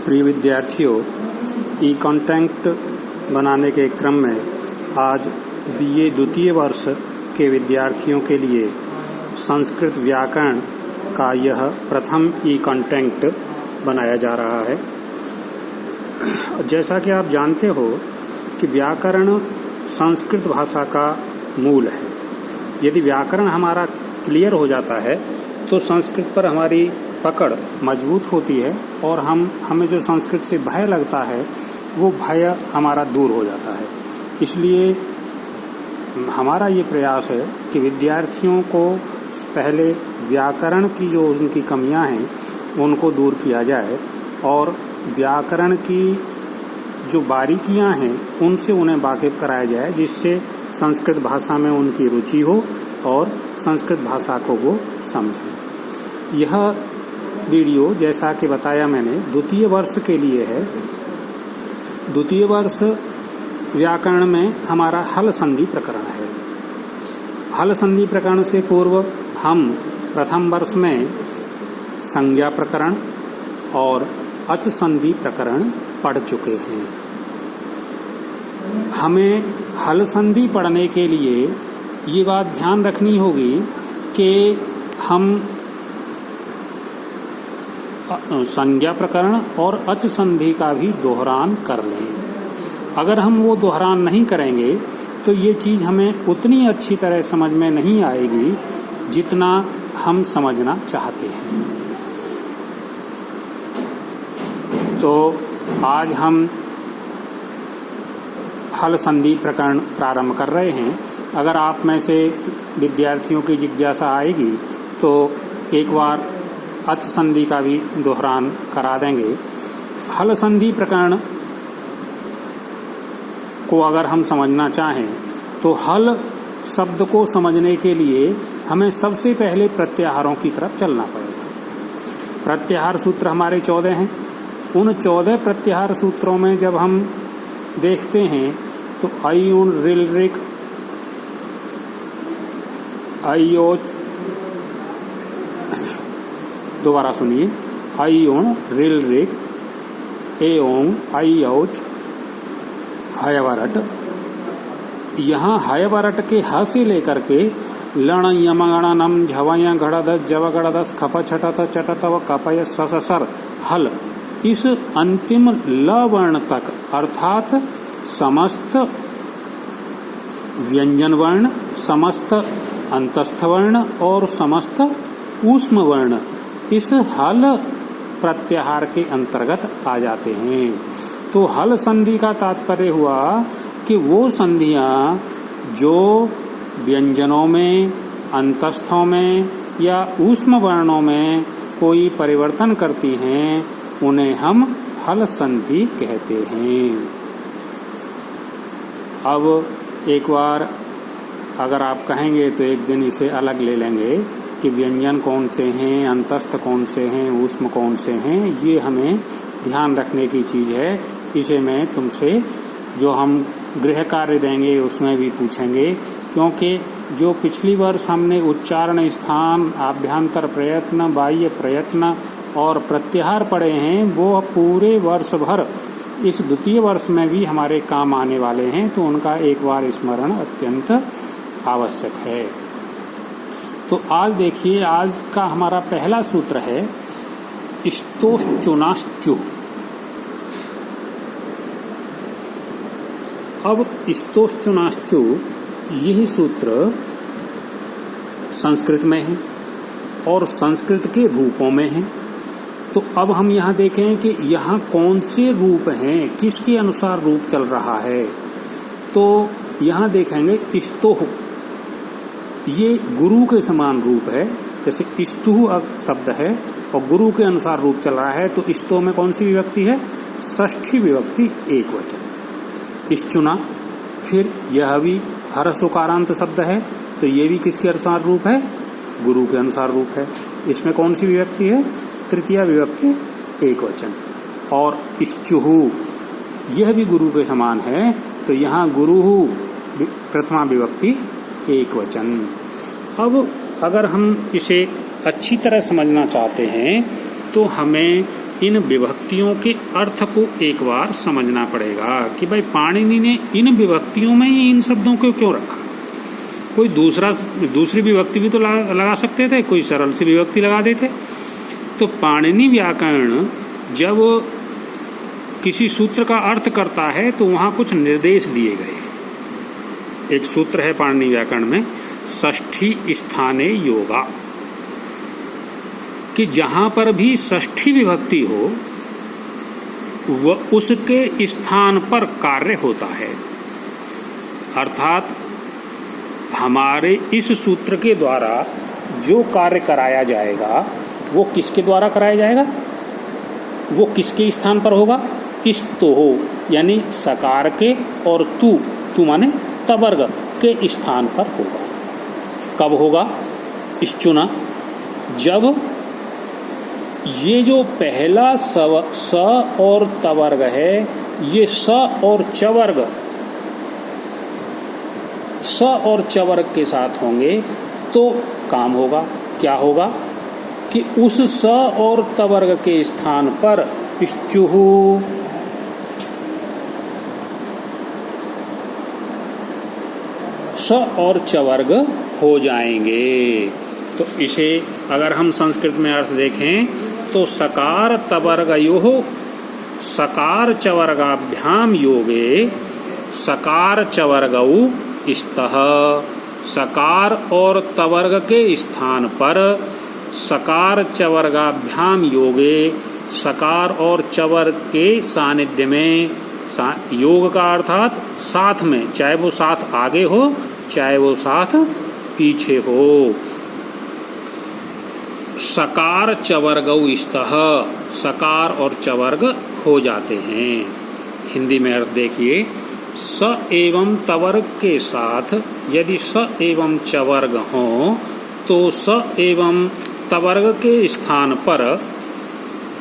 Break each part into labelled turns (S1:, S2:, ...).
S1: प्रिय विद्यार्थियों, ई कंटेंट बनाने के क्रम में आज बीए द्वितीय वर्ष के विद्यार्थियों के लिए संस्कृत व्याकरण का यह प्रथम ई कंटेंट बनाया जा रहा है। जैसा कि आप जानते हो कि व्याकरण संस्कृत भाषा का मूल है। यदि व्याकरण हमारा क्लियर हो जाता है तो संस्कृत पर हमारी पकड़ मजबूत होती है और हमें जो संस्कृत से भय लगता है वो भय हमारा दूर हो जाता है। इसलिए हमारा ये प्रयास है कि विद्यार्थियों को पहले व्याकरण की जो उनकी कमियां हैं उनको दूर किया जाए और व्याकरण की जो बारीकियां हैं उनसे उन्हें वाकिफ कराया जाए, जिससे संस्कृत भाषा में उनकी रुचि हो और संस्कृत भाषा को वो समझें। यह वीडियो जैसा कि बताया मैंने द्वितीय वर्ष के लिए है। द्वितीय वर्ष व्याकरण में हमारा हल संधि प्रकरण है। हल संधि प्रकरण से पूर्व हम प्रथम वर्ष में संज्ञा प्रकरण और अच संधि प्रकरण पढ़ चुके हैं। हमें हल संधि पढ़ने के लिए ये बात ध्यान रखनी होगी कि हम संज्ञा प्रकरण और अच संधि का भी दोहरान कर लें। अगर हम वो दोहरान नहीं करेंगे तो ये चीज़ हमें उतनी अच्छी तरह समझ में नहीं आएगी जितना हम समझना चाहते हैं। तो आज हम हल संधि प्रकरण प्रारंभ कर रहे हैं। अगर आप में से विद्यार्थियों की जिज्ञासा आएगी तो एक बार अच संधि का भी दोहरान करा देंगे। हल संधि प्रकरण को अगर हम समझना चाहें तो हल शब्द को समझने के लिए हमें सबसे पहले प्रत्याहारों की तरफ चलना पड़ेगा। प्रत्याहार सूत्र हमारे 14 हैं। उन 14 प्रत्याहार सूत्रों में जब हम देखते हैं तो आई उन रिल रिक आइयोच, दोबारा सुनिए, आई ओन रिल रिक ए ओंग आई औच हयवरट। यहाँ हयवरट के ह से लेकर के लण यमगण नम झवय घड़दस जव गड़दस खप छटत चटत व कपय ससर हल, इस अंतिम ल वर्ण तक अर्थात समस्त व्यंजन वर्ण, समस्त अंतस्थ वर्ण और समस्त ऊष्म वर्ण इस हल प्रत्याहार के अंतर्गत आ जाते हैं। तो हल संधि का तात्पर्य हुआ कि वो संधियां जो व्यंजनों में, अंतस्थों में या ऊष्म वर्णों में कोई परिवर्तन करती हैं उन्हें हम हल संधि कहते हैं। अब एक बार अगर आप कहेंगे तो एक दिन इसे अलग ले लेंगे कि व्यंजन कौन से हैं, अंतस्थ कौन से हैं, ऊष्म कौन से हैं। ये हमें ध्यान रखने की चीज़ है। इसे मैं तुमसे जो हम गृह कार्य देंगे उसमें भी पूछेंगे, क्योंकि जो पिछली वर्ष हमने उच्चारण स्थान, आभ्यंतर प्रयत्न, बाह्य प्रयत्न और प्रत्याहार पढ़े हैं वो पूरे वर्ष भर इस द्वितीय वर्ष में भी हमारे काम आने वाले हैं। तो उनका एक बार स्मरण अत्यंत आवश्यक है। तो आज देखिए, आज का हमारा पहला सूत्र है स्तोश्चुनाश्चु। अब स्तोश्चुनाश्चु यही सूत्र संस्कृत में है और संस्कृत के रूपों में है। तो अब हम यहाँ देखें कि यहाँ कौन से रूप हैं, किसके अनुसार रूप चल रहा है। तो यहाँ देखेंगे स्तोह, ये गुरु के समान रूप है। जैसे स्तुः शब्द है और गुरु के अनुसार रूप चल रहा है, तो स्तो में कौन सी विभक्ति है? षष्ठी विभक्ति, एक वचन। स्तुना, फिर यह भी हर्ष उकारांत शब्द है, तो ये भी किसके अनुसार रूप है? गुरु के अनुसार रूप है। इसमें कौन सी विभक्ति है? तृतीया विभक्ति, एक वचन। और स्तुः, यह भी गुरु के समान है, तो यहाँ गुरु प्रथमा विभक्ति, एक वचन। अब अगर हम इसे अच्छी तरह समझना चाहते हैं तो हमें इन विभक्तियों के अर्थ को एक बार समझना पड़ेगा कि भाई पाणिनि ने इन विभक्तियों में ही इन शब्दों को क्यों रखा। कोई दूसरी विभक्ति भी तो लगा सकते थे, कोई सरल सी विभक्ति लगा देते। तो पाणिनि व्याकरण जब किसी सूत्र का अर्थ करता है तो वहां कुछ निर्देश दिए गए। एक सूत्र है पाणिनि व्याकरण में, षष्ठी स्थाने योगा, कि जहां पर भी षष्ठी विभक्ति हो वह उसके स्थान पर कार्य होता है। अर्थात हमारे इस सूत्र के द्वारा जो कार्य कराया जाएगा वो किसके द्वारा कराया जाएगा, वो किसके स्थान पर होगा, इस तो हो यानी सकार के और तू माने तवर्ग के स्थान पर होगा। कब होगा इस चुना, जब ये जो पहला स और तवर्ग है ये स और चवर्ग के साथ होंगे तो काम होगा। क्या होगा कि उस स और तवर्ग के स्थान पर इश्चुहु स और चवर्ग हो जाएंगे। तो इसे अगर हम संस्कृत में अर्थ देखें तो सकार तवर्गयोः सकार चवर्गाभ्याम योगे सकार चवर्गौ स्तः, सकार और तवर्ग के स्थान पर सकार चवर्गाभ्याम योगे सकार और चवर्ग के सानिध्य में, योग का अर्थात साथ में, चाहे वो साथ आगे हो चाहे वो साथ पीछे हो, सकार चवर्गौ स्तः, सकार और चवर्ग हो जाते हैं। हिंदी में अर्थ देखिए, स एवं तवर्ग के साथ यदि स एवं चवर्ग हो तो स एवं तवर्ग के स्थान पर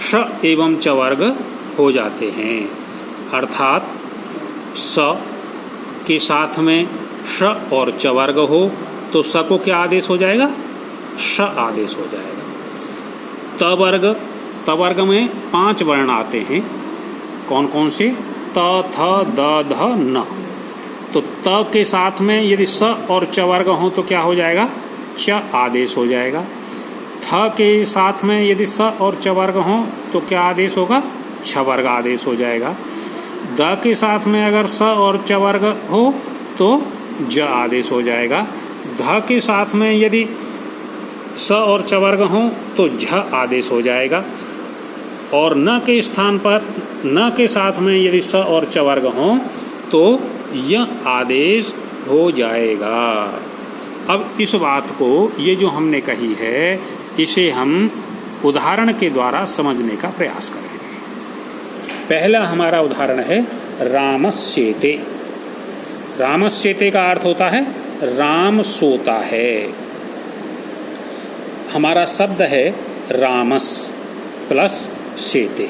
S1: श एवं चवर्ग हो जाते हैं। अर्थात स के साथ में श और चवर्ग हो तो स को क्या आदेश हो जाएगा, श आदेश हो जाएगा। तवर्ग में 5 वर्ण आते हैं, कौन कौन से, त थ द ध न। तो त के साथ में यदि स और चवर्ग हो तो क्या हो जाएगा, च आदेश हो जाएगा। थ के साथ में यदि स और चवर्ग हो तो क्या आदेश होगा, छवर्ग आदेश हो जाएगा। द के साथ में अगर स और चवर्ग हो तो ज आदेश हो जाएगा। ध के साथ में यदि स और चवर्ग हो तो झ आदेश हो जाएगा। और न के स्थान पर, न के साथ में यदि स और चवर्ग हो तो य आदेश हो जाएगा। अब इस बात को, ये जो हमने कही है, इसे हम उदाहरण के द्वारा समझने का प्रयास करेंगे। पहला हमारा उदाहरण है रामस्येते। रामस्येते का अर्थ होता है राम सोता है। हमारा शब्द है रामस प्लस शेते।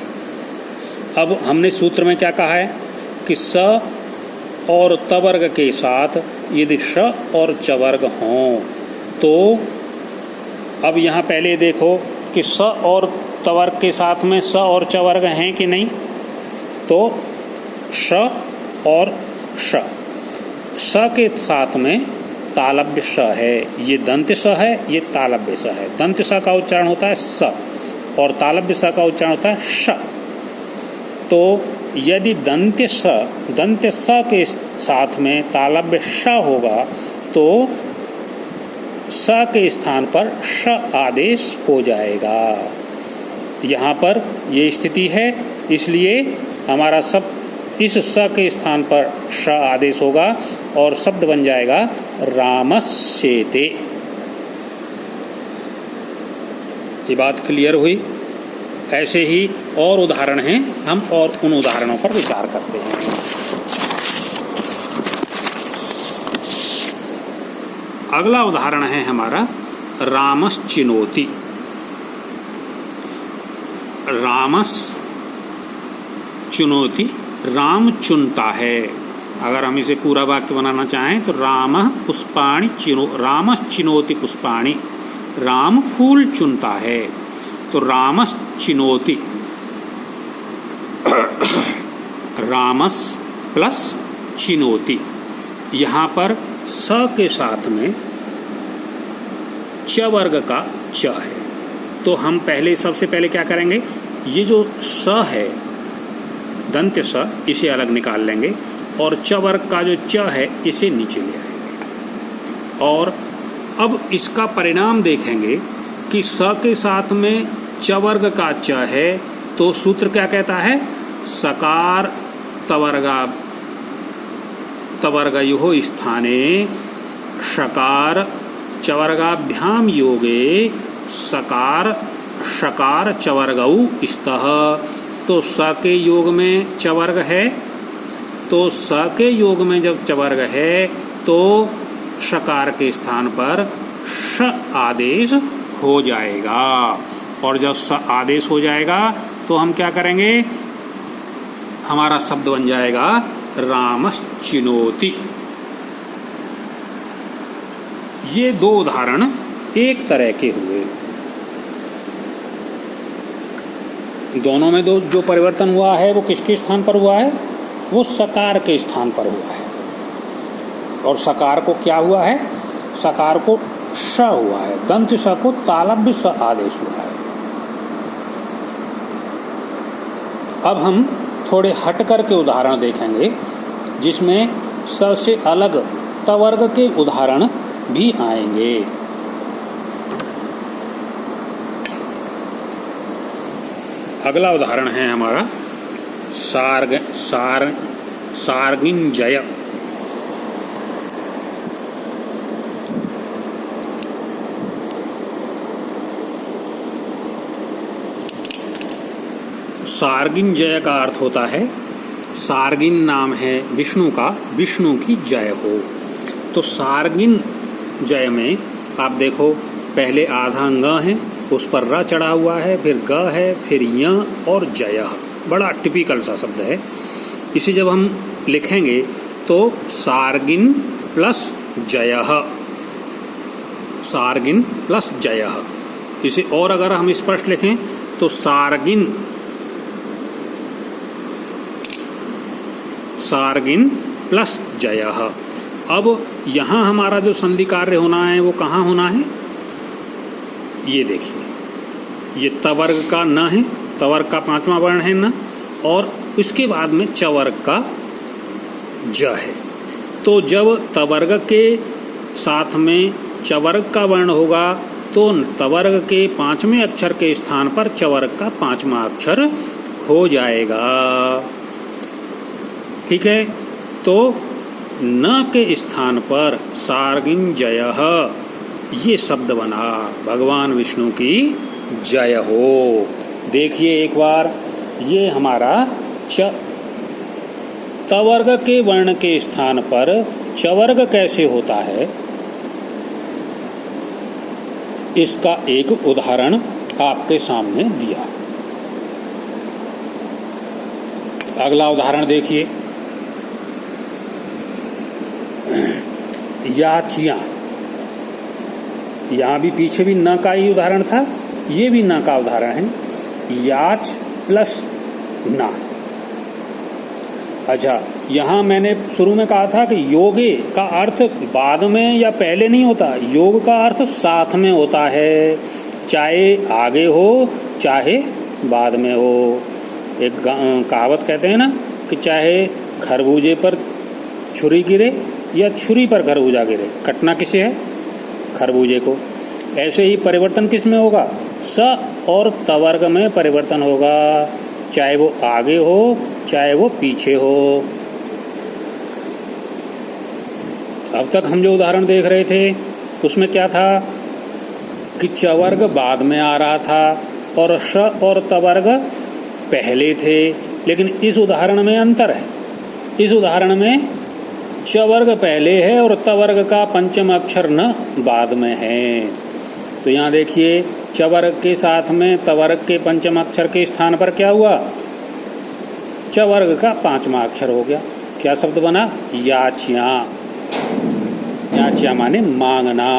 S1: अब हमने सूत्र में क्या कहा है कि स और तवर्ग के साथ यदि श और चवर्ग हों तो, अब यहाँ पहले देखो कि स और तवर्ग के साथ में स और चवर्ग हैं कि नहीं, तो श और श, स के साथ में तालव्य स है, ये दंत्य स है, ये तालव्य स है। दंत्य स का उच्चारण होता है स और तालव्य स का उच्चारण होता है श। तो यदि दंत्य स के साथ में तालव्य श होगा तो स के स्थान पर श आदेश हो जाएगा। यहाँ पर ये स्थिति है, इसलिए हमारा शब्द इस स के स्थान पर श आदेश होगा और शब्द बन जाएगा रामस्येते। ये बात क्लियर हुई। ऐसे ही और उदाहरण हैं, हम और उन उदाहरणों पर विचार करते हैं। अगला उदाहरण है हमारा रामस चिनोति। रामस चुनौती, राम चुनता है। अगर हम इसे पूरा वाक्य बनाना चाहें तो रामः पुष्पाणि रामस चिनोति पुष्पाणि, राम फूल चुनता है। तो रामस चिनोति, रामस प्लस चिनोति। यहाँ पर स के साथ में च वर्ग का च है, तो हम सबसे पहले क्या करेंगे, ये जो स है दंत्य स, इसे अलग निकाल लेंगे और च वर्ग का जो च है इसे नीचे ले आएंगे। और अब इसका परिणाम देखेंगे कि स के साथ में च वर्ग का च है, तो सूत्र क्या कहता है, सकार तवर्गयोः स्थाने शकार चवर्गाभ्याम योगे सकार शकार चवर्गौ स्तः। तो स के योग में च वर्ग है, तो स के योग में जब च वर्ग है तो शकार के स्थान पर श आदेश हो जाएगा। और जब स आदेश हो जाएगा तो हम क्या करेंगे, हमारा शब्द बन जाएगा रामश्चिनोति। ये दो उदाहरण एक तरह के हुए, दोनों में जो परिवर्तन हुआ है वो किसके स्थान पर हुआ है, वो सकार के स्थान पर हुआ है। और सकार को क्या हुआ है, सकार को श हुआ है, दंत स को तालव्य स आदेश हुआ है। अब हम थोड़े हट कर के उदाहरण देखेंगे जिसमें स से अलग तवर्ग के उदाहरण भी आएंगे। अगला उदाहरण है हमारा सार्गिंजय। सार्गिंजय का अर्थ होता है, सार्गिन नाम है विष्णु का, विष्णु की जय हो। तो सार्गिन जय में आप देखो, पहले आधा अंग है, उस पर र चढ़ा हुआ है, फिर ग है, फिर य और जय। बड़ा टिपिकल सा शब्द है। इसे जब हम लिखेंगे तो सार्गिन प्लस जय, सार्गिन प्लस जय। इसे और अगर हम स्पष्ट लिखें तो सार्गिन प्लस जय। अब यहाँ हमारा जो संधि कार्य होना है वो कहाँ होना है, ये देखिए, ये तवर्ग का न है, तवर्ग का पांचवा वर्ण है न, और उसके बाद में चवर्ग का ज है। तो जब तवर्ग के साथ में चवर्ग का वर्ण होगा तो तवर्ग के पांचवें अक्षर के स्थान पर चवर्ग का पांचवा अक्षर हो जाएगा। ठीक है, तो न के स्थान पर सार्गिंजय, ये शब्द बना, भगवान विष्णु की जय हो। देखिए एक बार, ये हमारा तवर्ग के वर्ण के स्थान पर चवर्ग कैसे होता है, इसका एक उदाहरण आपके सामने दिया। अगला उदाहरण देखिए, याचियां। यहाँ भी पीछे भी न का ही उदाहरण था, ये भी न का उदाहरण है, याच प्लस न। अच्छा, यहाँ मैंने शुरू में कहा था कि योगे का अर्थ बाद में या पहले नहीं होता, योग का अर्थ साथ में होता है, चाहे आगे हो चाहे बाद में हो। एक कहावत कहते हैं ना कि चाहे खरबूजे पर छुरी गिरे या छुरी पर खरबूजा गिरे, कटना किसे है, खरबूजे को। ऐसे ही परिवर्तन किस में होगा, स और तवर्ग में परिवर्तन होगा, चाहे वो आगे हो चाहे वो पीछे हो। अब तक हम जो उदाहरण देख रहे थे उसमें क्या था कि चवर्ग बाद में आ रहा था और श और तवर्ग पहले थे, लेकिन इस उदाहरण में अंतर है। इस उदाहरण में चवर्ग पहले है और तवर्ग का पंचम अक्षर न बाद में है। तो यहाँ देखिए, चवर्ग के साथ में तवर्ग के पंचम अक्षर के स्थान पर क्या हुआ, चवर्ग का पांचवा अक्षर हो गया। क्या शब्द बना, याचियां। याचियां माने मांगना।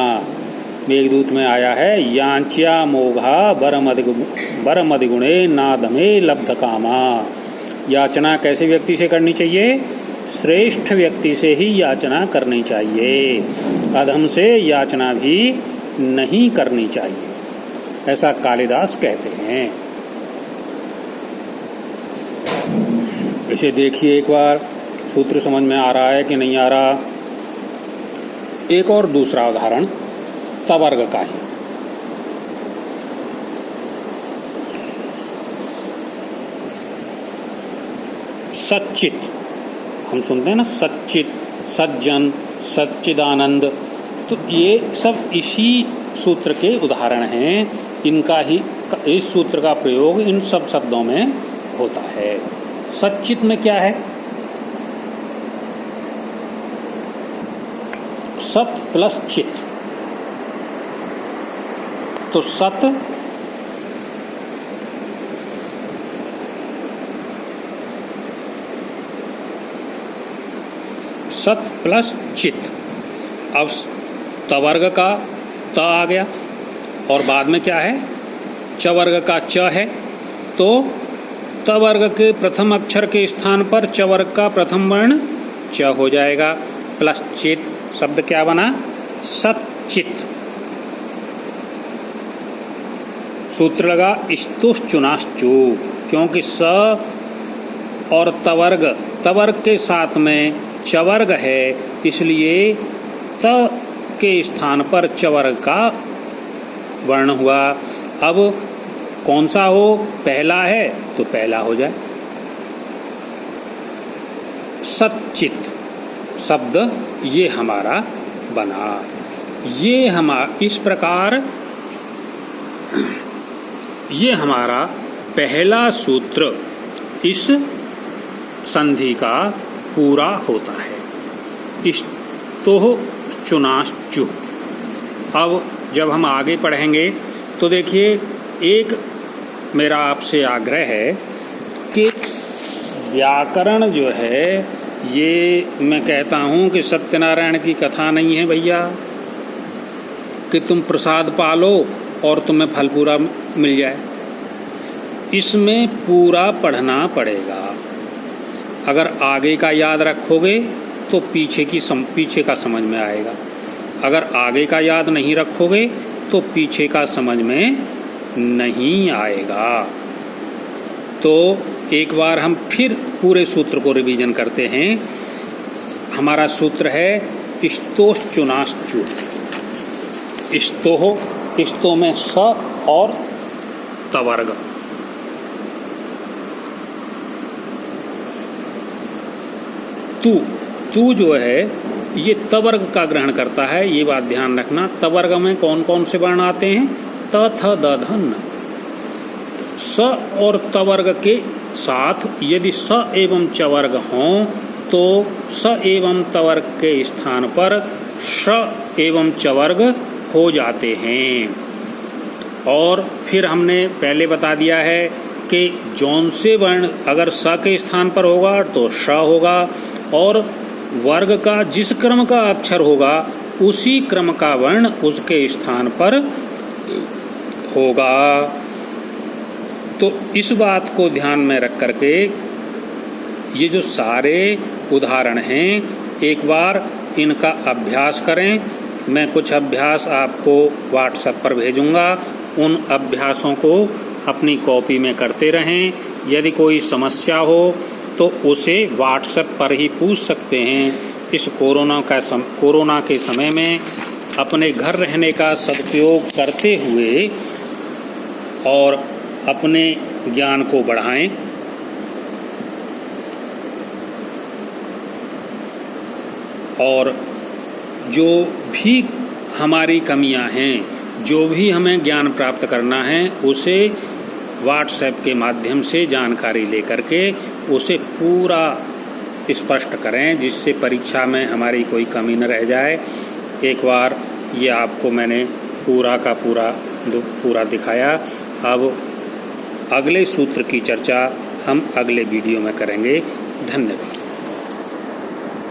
S1: मेघदूत में आया है, यांच्या मोघा बरमदिगुणे नादमे लब्ध कामा। याचना कैसे व्यक्ति से करनी चाहिए? श्रेष्ठ व्यक्ति से ही याचना करनी चाहिए, अधम से याचना भी नहीं करनी चाहिए, ऐसा कालिदास कहते हैं। इसे देखिए एक बार, सूत्र समझ में आ रहा है कि नहीं आ रहा। एक और दूसरा उदाहरण तवर्ग का है। सच्चित, हम सुनते हैं ना, सच्चित, सज्जन, सच्चिदानंद, तो ये सब इसी सूत्र के उदाहरण हैं। इनका ही, इस सूत्र का प्रयोग इन सब शब्दों में होता है। सच्चित में क्या है? सत प्लस चित, तो सत सत प्लस चित। अब तवर्ग का त आ गया और बाद में क्या है? चवर्ग का च है, तो तवर्ग के प्रथम अक्षर के स्थान पर चवर्ग का प्रथम वर्ण च हो जाएगा, प्लस चित। शब्द क्या बना? सच्चित। सूत्र लगा स्तुश्चुनाश्चु, क्योंकि स और तवर्ग के साथ में चवर्ग है, इसलिए त के स्थान पर चवर्ग का वर्ण हुआ। अब कौन सा हो? पहला है तो पहला हो जाए। सच्चित शब्द ये हमारा बना। इस प्रकार ये हमारा पहला सूत्र इस संधि का पूरा होता है। स्तोह चुनाश्चु। अब जब हम आगे पढ़ेंगे तो देखिए, एक मेरा आपसे आग्रह है कि व्याकरण जो है, ये मैं कहता हूँ कि सत्यनारायण की कथा नहीं है भैया कि तुम प्रसाद पालो और तुम्हें फल पूरा मिल जाए। इसमें पूरा पढ़ना पड़ेगा। अगर आगे का याद रखोगे तो पीछे का समझ में आएगा। अगर आगे का याद नहीं रखोगे तो पीछे का समझ में नहीं आएगा। तो एक बार हम फिर पूरे सूत्र को रिवीजन करते हैं। हमारा सूत्र है स्तोश्चुनाश्चु। स्तो में स और तवर्ग। तू जो है ये तवर्ग का ग्रहण करता है, ये बात ध्यान रखना। तवर्ग में कौन कौन से वर्ण आते हैं? त, थ, द, ध, न। स और तवर्ग के साथ यदि स एवं चवर्ग हों तो स एवं तवर्ग के स्थान पर श एवं चवर्ग हो जाते हैं। और फिर हमने पहले बता दिया है कि जौन से वर्ण अगर स के स्थान पर होगा तो श होगा, और वर्ग का जिस क्रम का अक्षर होगा उसी क्रम का वर्ण उसके स्थान पर होगा। तो इस बात को ध्यान में रख करके ये जो सारे उदाहरण हैं, एक बार इनका अभ्यास करें। मैं कुछ अभ्यास आपको व्हाट्सएप पर भेजूंगा, उन अभ्यासों को अपनी कॉपी में करते रहें। यदि कोई समस्या हो तो उसे व्हाट्सएप पर ही पूछ सकते हैं। इस कोरोना के समय में अपने घर रहने का सदुपयोग करते हुए और अपने ज्ञान को बढ़ाएं। और जो भी हमारी कमियां हैं, जो भी हमें ज्ञान प्राप्त करना है, उसे व्हाट्सएप के माध्यम से जानकारी लेकर के उसे पूरा स्पष्ट करें, जिससे परीक्षा में हमारी कोई कमी न रह जाए। एक बार ये आपको मैंने पूरा का पूरा दिखाया। अब अगले सूत्र की चर्चा हम अगले वीडियो में करेंगे। धन्यवाद।